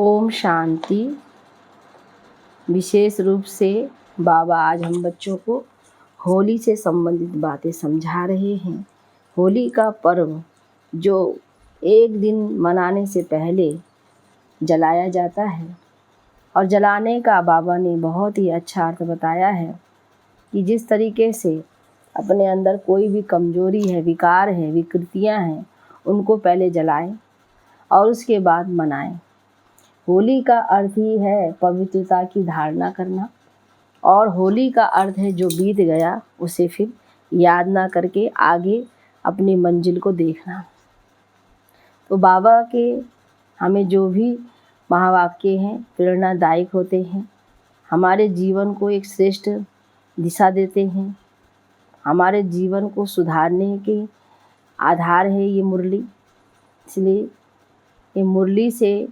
ओम शांति। विशेष रूप से बाबा आज हम बच्चों को होली से संबंधित बातें समझा रहे हैं। होली का पर्व जो एक दिन मनाने से पहले जलाया जाता है, और जलाने का बाबा ने बहुत ही अच्छा अर्थ बताया है कि जिस तरीके से अपने अंदर कोई भी कमजोरी है, विकार है, विकृतियां हैं, उनको पहले जलाएं और उसके बाद मनाएं। होली का अर्थ ही है पवित्रता की धारणा करना, और होली का अर्थ है जो बीत गया उसे फिर याद ना करके आगे अपनी मंजिल को देखना। तो बाबा के हमें जो भी महावाक्य हैं प्रेरणादायक होते हैं, हमारे जीवन को एक श्रेष्ठ दिशा देते हैं, हमारे जीवन को सुधारने के आधार है ये मुरली। इसलिए ये मुरली से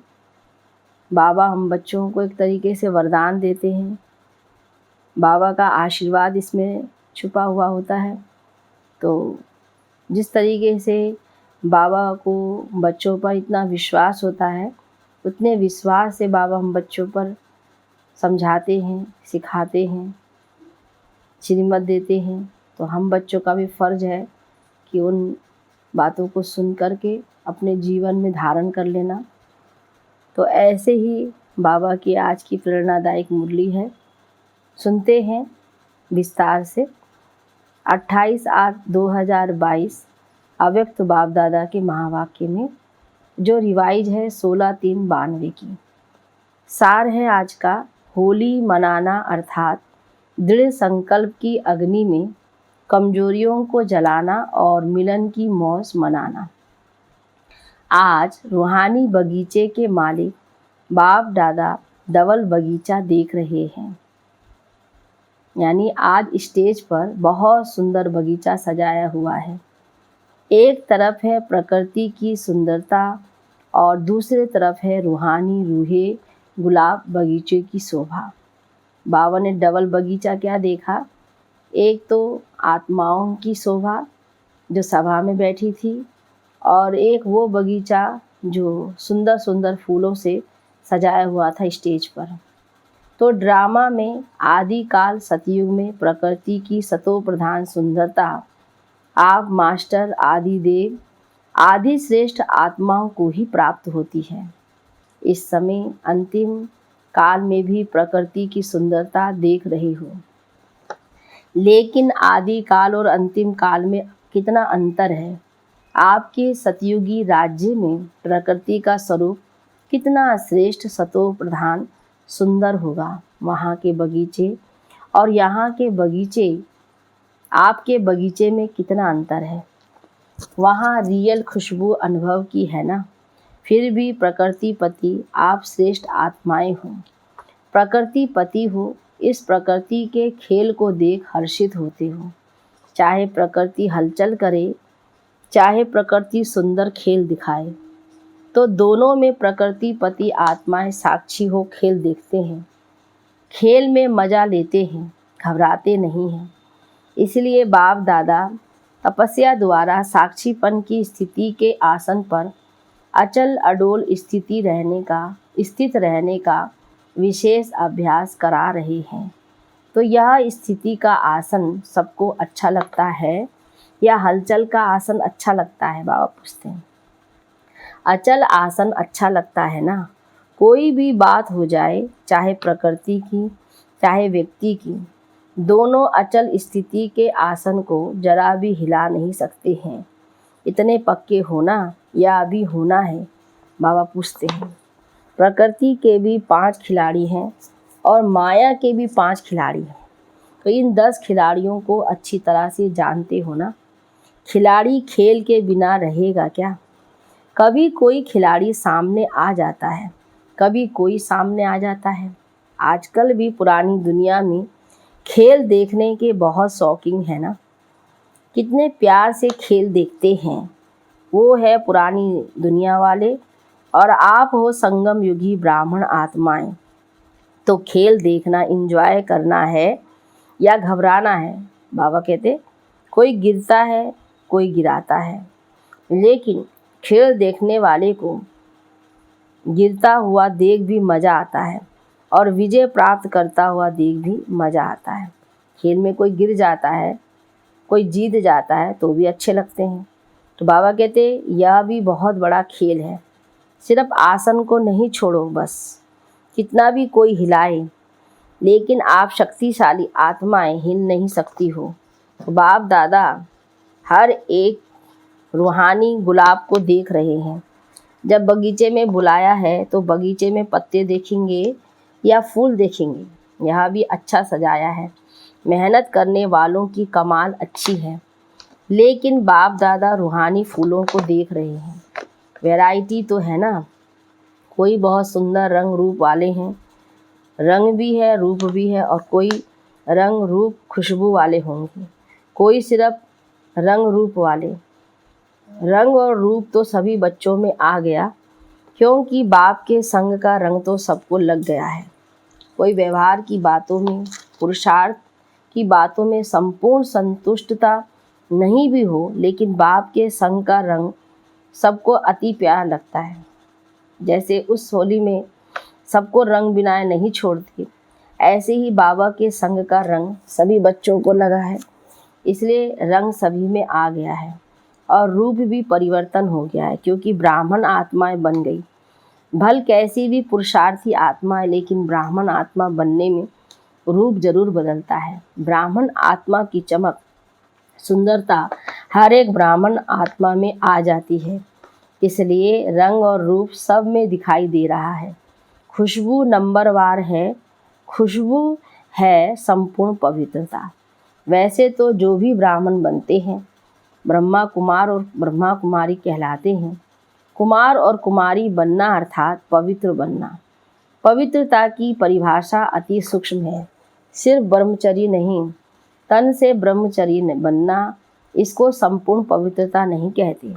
बाबा हम बच्चों को एक तरीके से वरदान देते हैं। बाबा का आशीर्वाद इसमें छुपा हुआ होता है। तो जिस तरीके से बाबा को बच्चों पर इतना विश्वास होता है, उतने विश्वास से बाबा हम बच्चों पर समझाते हैं, सिखाते हैं, श्रीमत देते हैं। तो हम बच्चों का भी फ़र्ज़ है कि उन बातों को सुन कर के अपने जीवन में धारण कर लेना। तो ऐसे ही बाबा की आज की प्रेरणादायक मुरली है, सुनते हैं विस्तार से। 28/8/2022 अव्यक्त बाप दादा के महावाक्य में, जो रिवाइज है 16/3/92 की। सार है आज का, होली मनाना अर्थात दृढ़ संकल्प की अग्नि में कमजोरियों को जलाना और मिलन की मौज मनाना। आज रूहानी बगीचे के मालिक बाप दादा डबल बगीचा देख रहे हैं। यानी आज स्टेज पर बहुत सुंदर बगीचा सजाया हुआ है। एक तरफ है प्रकृति की सुंदरता और दूसरे तरफ है रूहानी रूहे गुलाब बगीचे की शोभा। बाबा ने डबल बगीचा क्या देखा? एक तो आत्माओं की शोभा जो सभा में बैठी थी, और एक वो बगीचा जो सुंदर सुंदर फूलों से सजाया हुआ था स्टेज पर। तो ड्रामा में आदिकाल सतयुग में प्रकृति की सतो प्रधान सुंदरता आप मास्टर आदि देव आदि श्रेष्ठ आत्माओं को ही प्राप्त होती है। इस समय अंतिम काल में भी प्रकृति की सुंदरता देख रहे हो, लेकिन आदि काल और अंतिम काल में कितना अंतर है। आपके सतयुगी राज्य में प्रकृति का स्वरूप कितना श्रेष्ठ सतो प्रधान सुंदर होगा। वहाँ के बगीचे और यहाँ के बगीचे, आपके बगीचे में कितना अंतर है। वहाँ रियल खुशबू अनुभव की है ना। फिर भी प्रकृति पति आप श्रेष्ठ आत्माएं हो, प्रकृति पति हो। इस प्रकृति के खेल को देख हर्षित होते हो। चाहे प्रकृति हलचल करे, चाहे प्रकृति सुंदर खेल दिखाए, तो दोनों में प्रकृति पति आत्माएं साक्षी हो खेल देखते हैं, खेल में मज़ा लेते हैं, घबराते नहीं हैं। इसलिए बाप दादा तपस्या द्वारा साक्षीपन की स्थिति के आसन पर अचल अडोल स्थित रहने का विशेष अभ्यास करा रहे हैं। तो यह स्थिति का आसन सबको अच्छा लगता है या हलचल का आसन अच्छा लगता है? बाबा पूछते हैं। अचल आसन अच्छा लगता है ना। कोई भी बात हो जाए, चाहे प्रकृति की चाहे व्यक्ति की, दोनों अचल स्थिति के आसन को जरा भी हिला नहीं सकते हैं। इतने पक्के होना या अभी होना है? बाबा पूछते हैं। प्रकृति के भी 5 खिलाड़ी हैं और माया के भी 5 खिलाड़ी हैं। तो इन 10 खिलाड़ियों को अच्छी तरह से जानते हो ना। खिलाड़ी खेल के बिना रहेगा क्या? कभी कोई खिलाड़ी सामने आ जाता है, कभी कोई सामने आ जाता है। आजकल भी पुरानी दुनिया में खेल देखने के बहुत शौकीन है ना। कितने प्यार से खेल देखते हैं। वो है पुरानी दुनिया वाले, और आप हो संगम युगी ब्राह्मण आत्माएं। तो खेल देखना, एंजॉय करना है या घबराना है? बाबा कहते कोई गिरता है, कोई गिराता है, लेकिन खेल देखने वाले को गिरता हुआ देख भी मज़ा आता है और विजय प्राप्त करता हुआ देख भी मज़ा आता है। खेल में कोई गिर जाता है, कोई जीत जाता है तो भी अच्छे लगते हैं। तो बाबा कहते यह भी बहुत बड़ा खेल है, सिर्फ आसन को नहीं छोड़ो बस, कितना भी कोई हिलाए, लेकिन आप शक्तिशाली आत्माएं हिल नहीं सकती हो। तो बाप दादा हर एक रूहानी गुलाब को देख रहे हैं। जब बगीचे में बुलाया है तो बगीचे में पत्ते देखेंगे या फूल देखेंगे, यह भी अच्छा सजाया है। मेहनत करने वालों की कमाल अच्छी है, लेकिन बाप दादा रूहानी फूलों को देख रहे हैं। वैरायटी तो है ना, कोई बहुत सुंदर रंग रूप वाले हैं, रंग भी है रूप भी है, और कोई रंग रूप खुशबू वाले होंगे, कोई सिर्फ रंग रूप वाले। रंग और रूप तो सभी बच्चों में आ गया, क्योंकि बाप के संग का रंग तो सबको लग गया है। कोई व्यवहार की बातों में, पुरुषार्थ की बातों में संपूर्ण संतुष्टता नहीं भी हो, लेकिन बाप के संग का रंग सबको अति प्यारा लगता है। जैसे उस होली में सबको रंग बिनाए नहीं छोड़ती, ऐसे ही बाबा के संग का रंग सभी बच्चों को लगा है, इसलिए रंग सभी में आ गया है और रूप भी परिवर्तन हो गया है, क्योंकि ब्राह्मण आत्माएं बन गई। भल कैसी भी पुरुषार्थी आत्मा है, लेकिन ब्राह्मण आत्मा बनने में रूप जरूर बदलता है। ब्राह्मण आत्मा की चमक, सुंदरता हर एक ब्राह्मण आत्मा में आ जाती है, इसलिए रंग और रूप सब में दिखाई दे रहा है। खुशबू नंबरवार है, खुशबू है संपूर्ण पवित्रता। वैसे तो जो भी ब्राह्मण बनते हैं ब्रह्मा कुमार और ब्रह्मा कुमारी कहलाते हैं। कुमार और कुमारी बनना अर्थात पवित्र बनना। पवित्रता की परिभाषा अति सूक्ष्म है, सिर्फ ब्रह्मचर्य नहीं, तन से ब्रह्मचर्य बनना, इसको संपूर्ण पवित्रता नहीं कहते।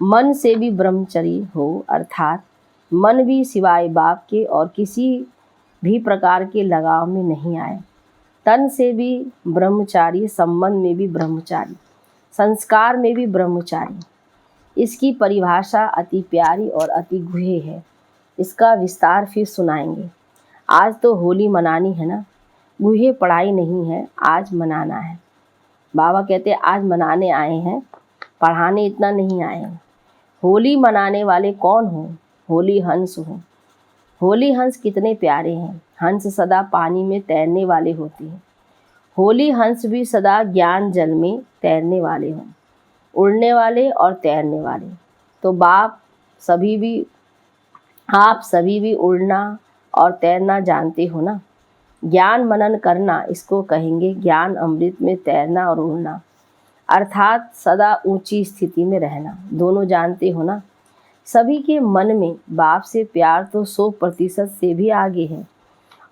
मन से भी ब्रह्मचर्य हो, अर्थात मन भी सिवाय बाप के और किसी भी प्रकार के लगाव में नहीं आए। तन से भी ब्रह्मचारी, संबंध में भी ब्रह्मचारी, संस्कार में भी ब्रह्मचारी। इसकी परिभाषा अति प्यारी और अति गुह्य है, इसका विस्तार फिर सुनाएंगे। आज तो होली मनानी है ना, गुह्य पढ़ाई नहीं है, आज मनाना है। बाबा कहते आज मनाने आए हैं, पढ़ाने इतना नहीं आए हैं। होली मनाने वाले कौन हो? होली हंस हो। होली हंस कितने प्यारे हैं। हंस सदा पानी में तैरने वाले होते हैं। होली हंस भी सदा ज्ञान जल में तैरने वाले हों, उड़ने वाले और तैरने वाले। तो आप सभी भी उड़ना और तैरना जानते हो ना। ज्ञान मनन करना, इसको कहेंगे ज्ञान अमृत में तैरना और उड़ना, अर्थात सदा ऊंची स्थिति में रहना। दोनों जानते हो ना। सभी के मन में बाप से प्यार तो 100% से भी आगे है,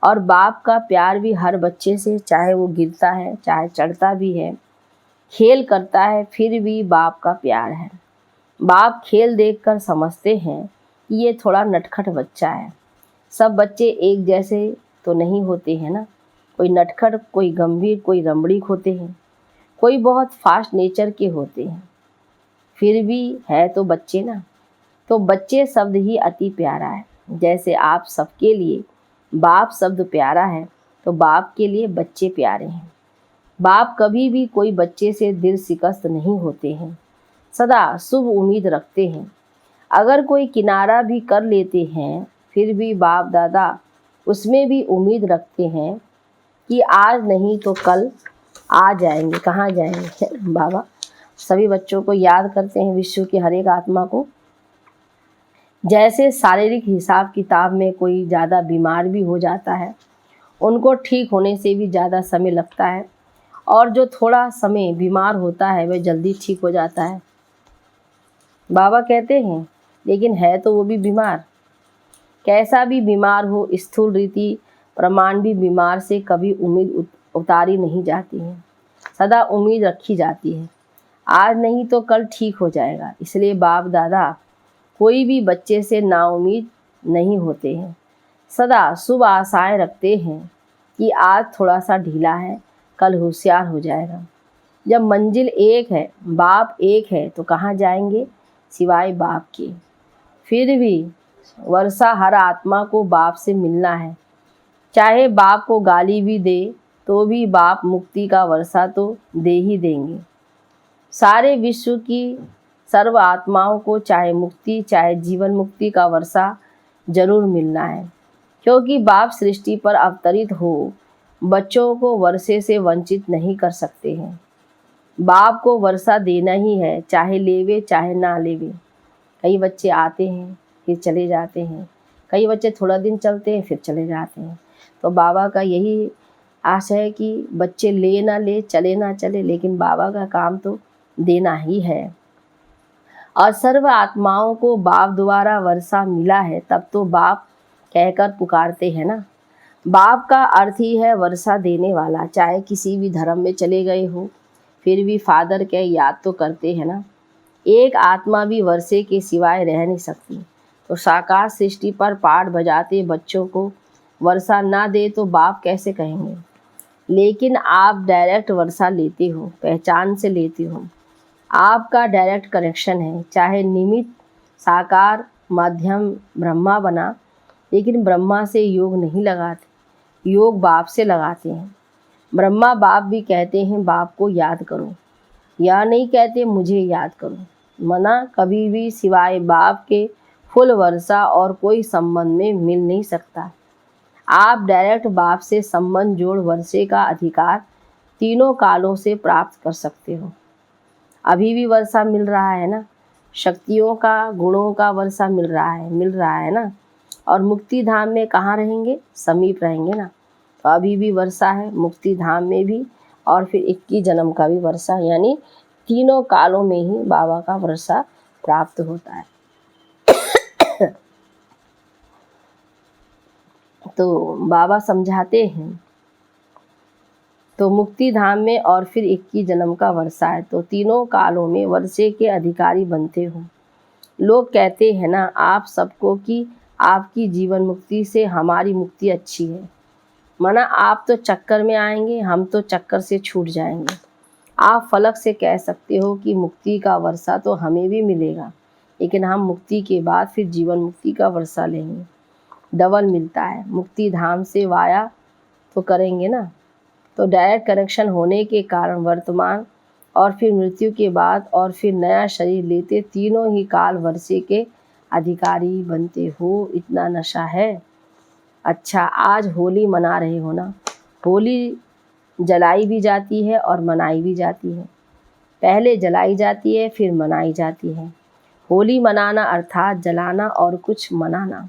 और बाप का प्यार भी हर बच्चे से, चाहे वो गिरता है चाहे चढ़ता भी है, खेल करता है, फिर भी बाप का प्यार है। बाप खेल देखकर समझते हैं कि ये थोड़ा नटखट बच्चा है। सब बच्चे एक जैसे तो नहीं होते हैं ना, कोई नटखट, कोई गंभीर, कोई रमणीक होते हैं, कोई बहुत फास्ट नेचर के होते हैं, फिर भी है तो बच्चे ना। तो बच्चे शब्द ही अति प्यारा है। जैसे आप सबके लिए बाप शब्द प्यारा है, तो बाप के लिए बच्चे प्यारे हैं। बाप कभी भी कोई बच्चे से दिल शिकस्त नहीं होते हैं, सदा शुभ उम्मीद रखते हैं। अगर कोई किनारा भी कर लेते हैं, फिर भी बाप दादा उसमें भी उम्मीद रखते हैं कि आज नहीं तो कल आ जाएंगे। कहाँ जाएंगे? बाबा सभी बच्चों को याद करते हैं, विश्व की हर एक आत्मा को। जैसे शारीरिक हिसाब किताब में कोई ज़्यादा बीमार भी हो जाता है, उनको ठीक होने से भी ज़्यादा समय लगता है, और जो थोड़ा समय बीमार होता है वह जल्दी ठीक हो जाता है। बाबा कहते हैं लेकिन है तो वो भी बीमार। कैसा भी बीमार हो, स्थूल रीति प्रमाण भी बीमार से कभी उम्मीद उतारी नहीं जाती है, सदा उम्मीद रखी जाती है, आज नहीं तो कल ठीक हो जाएगा। इसलिए बाप दादा कोई भी बच्चे से नाउम्मीद नहीं होते हैं, सदा शुभ आशाएं रखते हैं कि आज थोड़ा सा ढीला है, कल होशियार हो जाएगा। जब मंजिल एक है, बाप एक है, तो कहाँ जाएंगे सिवाय बाप के। फिर भी वर्षा हर आत्मा को बाप से मिलना है। चाहे बाप को गाली भी दे तो भी बाप मुक्ति का वर्षा तो दे ही देंगे। सारे विश्व की सर्व आत्माओं को चाहे मुक्ति चाहे जीवन मुक्ति का वर्षा जरूर मिलना है, क्योंकि बाप सृष्टि पर अवतरित हो बच्चों को वर्षे से वंचित नहीं कर सकते हैं। बाप को वर्षा देना ही है, चाहे लेवे चाहे ना लेवे। कई बच्चे आते हैं फिर चले जाते हैं, कई बच्चे थोड़ा दिन चलते हैं फिर चले जाते हैं। तो बाबा का यही आशा है कि बच्चे ले ना ले, चले ना चले, लेकिन बाबा का काम तो देना ही है। और सर्व आत्माओं को बाप द्वारा वर्षा मिला है, तब तो बाप कहकर पुकारते हैं ना। बाप का अर्थ ही है वर्षा देने वाला। चाहे किसी भी धर्म में चले गए हो फिर भी फादर के याद तो करते हैं ना। एक आत्मा भी वर्षे के सिवाय रह नहीं सकती। तो साकार सृष्टि पर पाठ बजाते बच्चों को वर्षा ना दे तो बाप कैसे कहेंगे। लेकिन आप डायरेक्ट वर्षा लेते हो, पहचान से लेते हो। आपका डायरेक्ट कनेक्शन है। चाहे निमित्त साकार माध्यम ब्रह्मा बना, लेकिन ब्रह्मा से योग नहीं लगाते, योग बाप से लगाते हैं। ब्रह्मा बाप भी कहते हैं बाप को याद करो, या नहीं कहते मुझे याद करो। मना कभी भी सिवाय बाप के फुल वर्षा और कोई संबंध में मिल नहीं सकता। आप डायरेक्ट बाप से संबंध जोड़ वर्षे का अधिकार तीनों कालों से प्राप्त कर सकते हो। अभी भी वर्षा मिल रहा है ना, शक्तियों का गुणों का वर्षा मिल रहा है ना। और मुक्ति धाम में कहाँ रहेंगे, समीप रहेंगे ना। तो अभी भी वर्षा है मुक्ति धाम में भी, और फिर 21 जन्म का भी वर्षा, यानी तीनों कालों में ही बाबा का वर्षा प्राप्त होता है। तो बाबा समझाते हैं, तो मुक्ति धाम में और फिर 21 जन्म का वर्षा है, तो तीनों कालों में वर्षे के अधिकारी बनते हो। लोग कहते हैं ना आप सबको कि आपकी जीवन मुक्ति से हमारी मुक्ति अच्छी है। मना आप तो चक्कर में आएंगे, हम तो चक्कर से छूट जाएंगे। आप फलक से कह सकते हो कि मुक्ति का वर्षा तो हमें भी मिलेगा, लेकिन हम मुक्ति के बाद फिर जीवन मुक्ति का वर्षा लेंगे, डबल मिलता है। मुक्ति धाम से वाया तो करेंगे ना। तो डायरेक्ट कनेक्शन होने के कारण वर्तमान और फिर मृत्यु के बाद और फिर नया शरीर लेते तीनों ही काल वर्षे के अधिकारी बनते हो। इतना नशा है। अच्छा, आज होली मना रहे हो ना। होली जलाई भी जाती है और मनाई भी जाती है। पहले जलाई जाती है फिर मनाई जाती है। होली मनाना अर्थात जलाना और कुछ मनाना।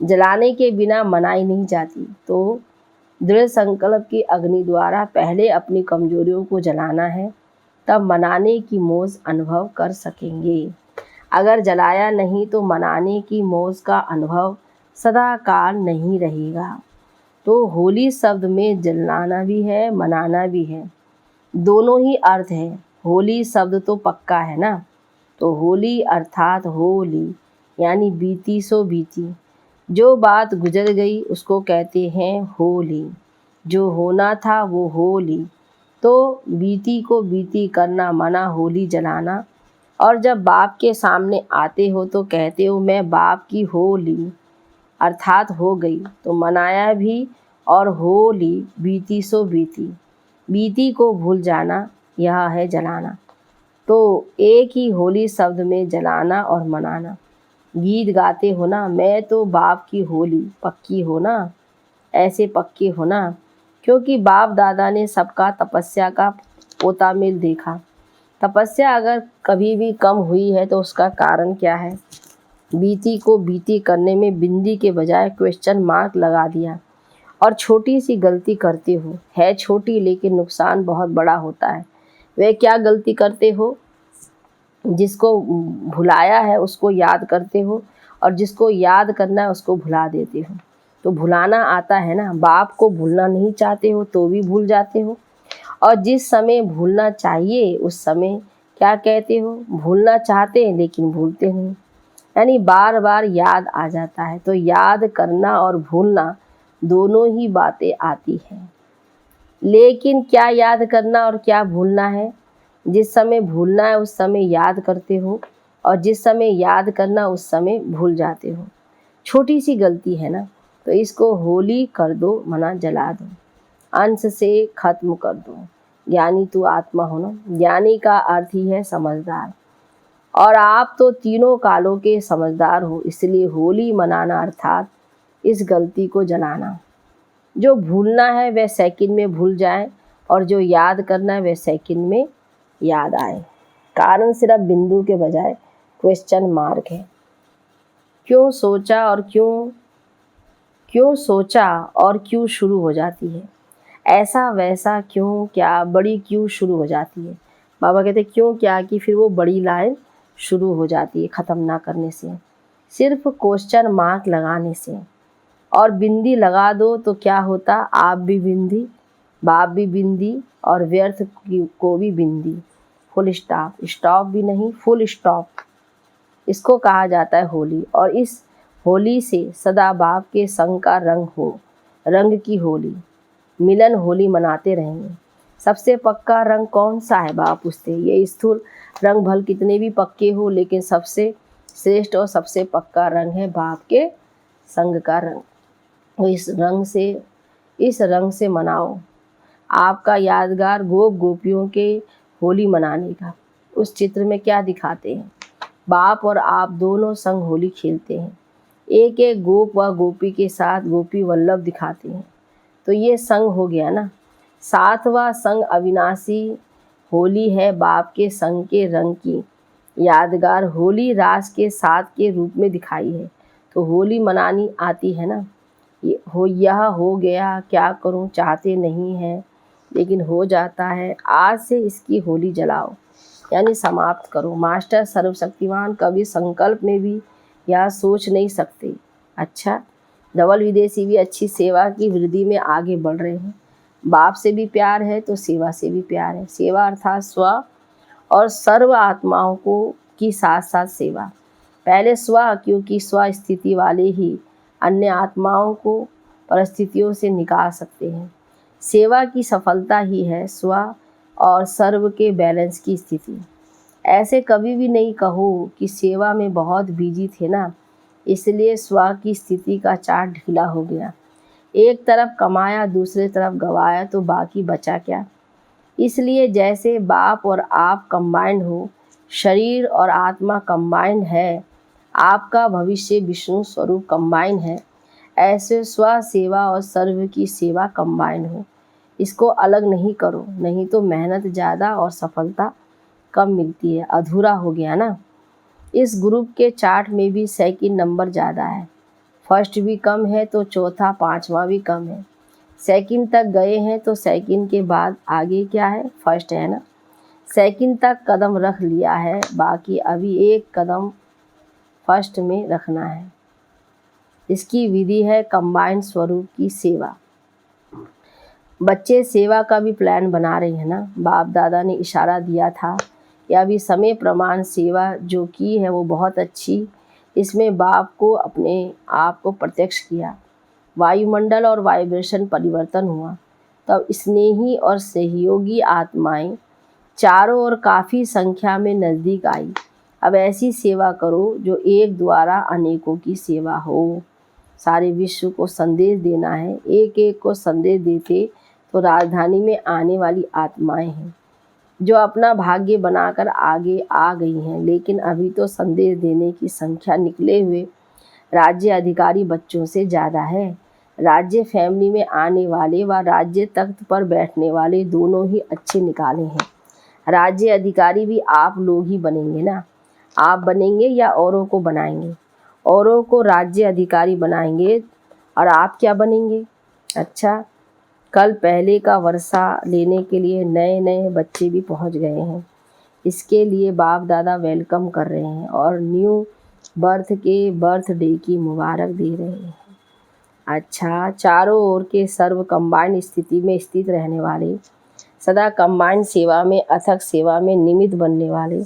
जलाने के बिना मनाई नहीं जाती। तो दृढ़ संकल्प की अग्नि द्वारा पहले अपनी कमजोरियों को जलाना है, तब मनाने की मौज अनुभव कर सकेंगे। अगर जलाया नहीं तो मनाने की मौज का अनुभव सदा काल नहीं रहेगा। तो होली शब्द में जलाना भी है, मनाना भी है, दोनों ही अर्थ है। होली शब्द तो पक्का है ना। तो होली अर्थात होली यानी बीती सो बीती। जो बात गुजर गई उसको कहते हैं होली। जो होना था वो होली। तो बीती को बीती करना मना होली जलाना। और जब बाप के सामने आते हो तो कहते हो मैं बाप की होली, अर्थात हो गई। तो मनाया भी और होली बीती सो बीती। बीती को भूल जाना यह है जलाना। तो एक ही होली शब्द में जलाना और मनाना। गीत गाते हो ना, मैं तो बाप की होली पक्की हो ना, ऐसे पक्के हो ना, क्योंकि बाप दादा ने सबका तपस्या का पोता मिल देखा। तपस्या अगर कभी भी कम हुई है तो उसका कारण क्या है। बीती को बीती करने में बिंदी के बजाय क्वेश्चन मार्क लगा दिया और छोटी सी गलती करते हो। है छोटी लेकिन नुकसान बहुत बड़ा होता है। वे क्या गलती करते हो, जिसको भुलाया है उसको याद करते हो और जिसको याद करना है उसको भुला देते हो। तो भुलाना आता है ना। बाप को भूलना नहीं चाहते हो तो भी भूल जाते हो, और जिस समय भूलना चाहिए उस समय क्या कहते हो, भूलना चाहते हैं लेकिन भूलते नहीं। यानी बार बार याद आ जाता है। तो याद करना और भूलना दोनों ही बातें आती हैं, लेकिन क्या याद करना और क्या भूलना है। जिस समय भूलना है उस समय याद करते हो, और जिस समय याद करना उस समय भूल जाते हो। छोटी सी गलती है ना, तो इसको होली कर दो, मना जला दो, अंश से खत्म कर दो। ज्ञानी तू आत्मा हो ना, ज्ञानी का अर्थ ही है समझदार, और आप तो तीनों कालों के समझदार हो, इसलिए होली मनाना अर्थात इस गलती को जलाना। जो भूलना है वह सेकंड में भूल जाए, और जो याद करना है वह सेकंड में याद आए। कारण सिर्फ बिंदु के बजाय क्वेश्चन मार्क है। क्यों सोचा और क्यों शुरू हो जाती है, ऐसा वैसा क्यों क्या बड़ी क्यों शुरू हो जाती है। बाबा कहते क्यों क्या की फिर वो बड़ी लाइन शुरू हो जाती है ख़त्म ना करने से, सिर्फ क्वेश्चन मार्क लगाने से। और बिंदी लगा दो तो क्या होता, आप भी बिंदी, बाप भी बिंदी, और व्यर्थ को भी बिंदी। फुल स्टॉप, स्टॉप भी नहीं, फुल स्टॉप। इसको कहा जाता है होली। और इस होली से सदा बाप के संग का रंग हो, रंग की होली, मिलन होली मनाते रहेंगे। सबसे पक्का रंग कौन सा है, बाप पूछते हैं। ये स्थूल रंग भल कितने भी पक्के हो, लेकिन सबसे श्रेष्ठ और सबसे पक्का रंग है बाप के संग का रंग। तो इस रंग से मनाओ। आपका यादगार गोप गोपियों के होली मनाने का। उस चित्र में क्या दिखाते हैं, बाप और आप दोनों संग होली खेलते हैं। एक एक गोप व गोपी के साथ गोपी वल्लभ दिखाते हैं। तो ये संग हो गया ना। सातवां संग अविनाशी होली है बाप के संग के रंग की यादगार होली रास के साथ के रूप में दिखाई है। तो होली मनानी आती है ना। यह हो गया, क्या करूं, चाहते नहीं हैं लेकिन हो जाता है। आज से इसकी होली जलाओ, यानी समाप्त करो। मास्टर सर्वशक्तिमान कभी संकल्प में भी यह सोच नहीं सकते। अच्छा, धवल विदेशी भी अच्छी सेवा की वृद्धि में आगे बढ़ रहे हैं। बाप से भी प्यार है तो सेवा से भी प्यार है। सेवा अर्थात स्व और सर्व आत्माओं को की साथ साथ सेवा। पहले स्व, क्योंकि स्व स्थिति वाले ही अन्य आत्माओं को परिस्थितियों से निकाल सकते हैं। सेवा की सफलता ही है स्व और सर्व के बैलेंस की स्थिति। ऐसे कभी भी नहीं कहो कि सेवा में बहुत बिजी थे ना, इसलिए स्व की स्थिति का चार्ट ढीला हो गया। एक तरफ कमाया, दूसरे तरफ गवाया, तो बाकी बचा क्या। इसलिए जैसे बाप और आप कंबाइंड हो, शरीर और आत्मा कंबाइंड है, आपका भविष्य विष्णु स्वरूप कंबाइंड है, ऐसे स्व सेवा और सर्व की सेवा कंबाइंड हो। इसको अलग नहीं करो, नहीं तो मेहनत ज़्यादा और सफलता कम मिलती है। अधूरा हो गया ना। इस ग्रुप के चार्ट में भी सेकंड नंबर ज़्यादा है। फर्स्ट भी कम है तो चौथा पांचवा भी कम है। सेकंड तक गए हैं तो सेकंड के बाद आगे क्या है, फर्स्ट है ना। सेकंड तक कदम रख लिया है, बाकी अभी एक कदम फर्स्ट में रखना है। इसकी विधि है कंबाइंड स्वरूप की सेवा। बच्चे सेवा का भी प्लान बना रहे हैं ना। बाप दादा ने इशारा दिया था कि अभी समय प्रमाण सेवा जो की है वो बहुत अच्छी। इसमें बाप को अपने आप को प्रत्यक्ष किया, वायुमंडल और वाइब्रेशन परिवर्तन हुआ। तब स्नेही और सहयोगी आत्माएं चारों ओर काफ़ी संख्या में नज़दीक आई। अब ऐसी सेवा करो जो एक द्वारा अनेकों की सेवा हो। सारे विश्व को संदेश देना है। एक एक को संदेश देते तो राजधानी में आने वाली आत्माएं हैं जो अपना भाग्य बनाकर आगे आ गई हैं, लेकिन अभी तो संदेश देने की संख्या निकले हुए राज्य अधिकारी बच्चों से ज़्यादा है। राज्य फैमिली में आने वाले व राज्य तख्त पर बैठने वाले दोनों ही अच्छे निकाले हैं। राज्य अधिकारी भी आप लोग ही बनेंगे ना। आप बनेंगे या औरों को बनाएंगे। औरों को राज्य अधिकारी बनाएंगे और आप क्या बनेंगे। अच्छा, कल पहले का वर्षा लेने के लिए नए नए बच्चे भी पहुंच गए हैं। इसके लिए बाप दादा वेलकम कर रहे हैं और न्यू बर्थ के बर्थडे की मुबारक दे रहे हैं। अच्छा, चारों ओर के सर्व कंबाइंड स्थिति में स्थित रहने वाले, सदा कंबाइंड सेवा में अथक सेवा में निमित्त बनने वाले,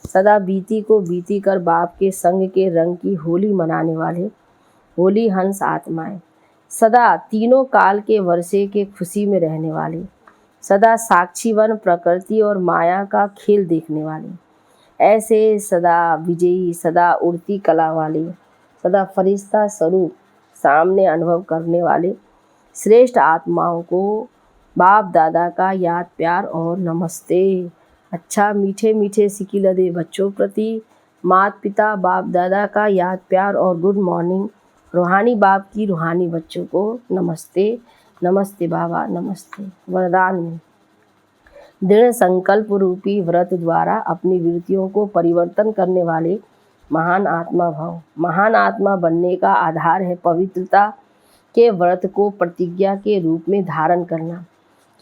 सदा बीती को बीती कर बाप के संग के रंग की होली मनाने वाले होली हंस आत्माएं, सदा तीनों काल के वर्षे के खुशी में रहने वाले, सदा साक्षीवन प्रकृति और माया का खेल देखने वाले, ऐसे सदा विजयी, सदा उड़ती कला वाले, तथा फरिश्ता स्वरूप सामने अनुभव करने वाले श्रेष्ठ आत्माओं को बाप दादा का याद प्यार और नमस्ते। अच्छा, मीठे मीठे सिकिलदे बच्चों प्रति माता पिता बाप दादा का याद प्यार और गुड मॉर्निंग। रूहानी बाप की रूहानी बच्चों को नमस्ते। नमस्ते बाबा, नमस्ते। वरदान में दृढ़ संकल्प रूपी व्रत द्वारा अपनी वृत्तियों को परिवर्तन करने वाले महान आत्मा भव। महान आत्मा बनने का आधार है पवित्रता के व्रत को प्रतिज्ञा के रूप में धारण करना।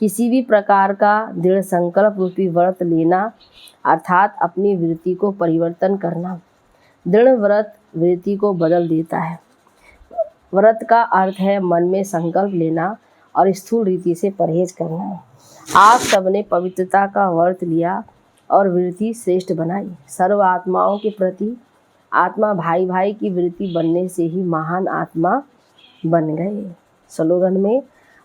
किसी भी प्रकार का दृढ़ संकल्प रूपी व्रत लेना अर्थात अपनी वृत्ति को परिवर्तन करना। दृढ़ व्रत वृत्ति को बदल देता है। व्रत का अर्थ है मन में संकल्प लेना और स्थूल रीति से परहेज करना। आप सबने पवित्रता का व्रत लिया और वृत्ति श्रेष्ठ बनाई। सर्व आत्माओं के प्रति आत्मा भाई भाई की वृत्ति बनने से ही महान आत्मा बन गए। स्लोगन में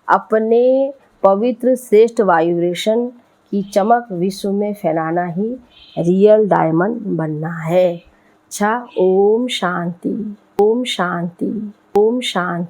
अपने पवित्र श्रेष्ठ वाइब्रेशन की चमक विश्व में फैलाना ही रियल डायमंड बनना है। अच्छा, ओम शांति, ओम शांति, ओम शांति।